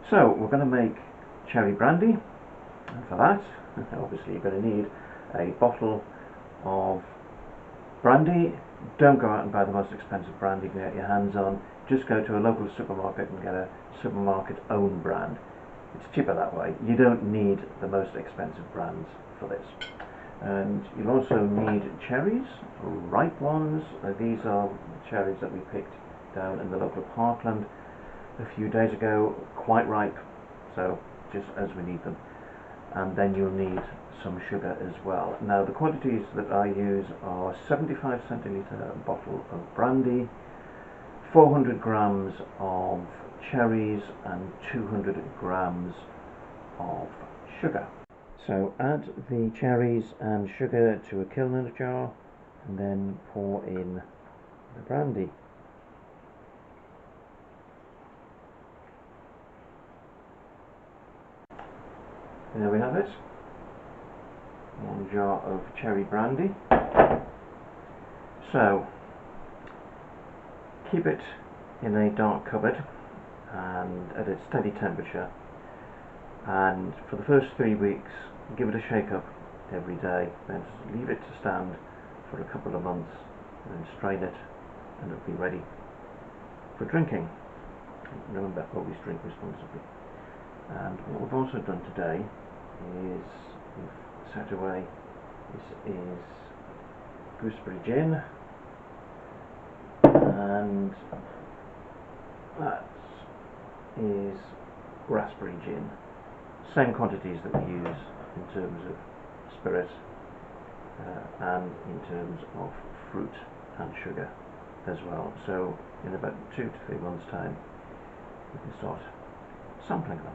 So we're going to make cherry brandy, and for that obviously you're going to need a bottle of brandy. Don't go out and buy the most expensive brandy you can get your hands on. Just go to a local supermarket and get a supermarket own brand. It's cheaper that way. You don't need the most expensive brands for this. And you'll also need cherries, ripe ones. These are cherries that we picked down in the local parkland a few days ago, quite ripe, so just as we need them. And then you'll need some sugar as well. Now the quantities that I use are 75 centilitre bottle of brandy, 400 grams of cherries and 200 grams of sugar. So add the cherries and sugar to a kilner jar and then pour in the brandy. There we have it, 1 jar of cherry brandy. So keep it in a dark cupboard and at a steady temperature, and for the first 3 weeks give it a shake up every day, then leave it to stand for a couple of months and then strain it and it'll be ready for drinking. Remember, always drink responsibly. And what we've also done today is we've set away, this is gooseberry gin, and that is raspberry gin. Same quantities that we use in terms of spirit and in terms of fruit and sugar as well. So in about 2 to 3 months time we can start sampling them.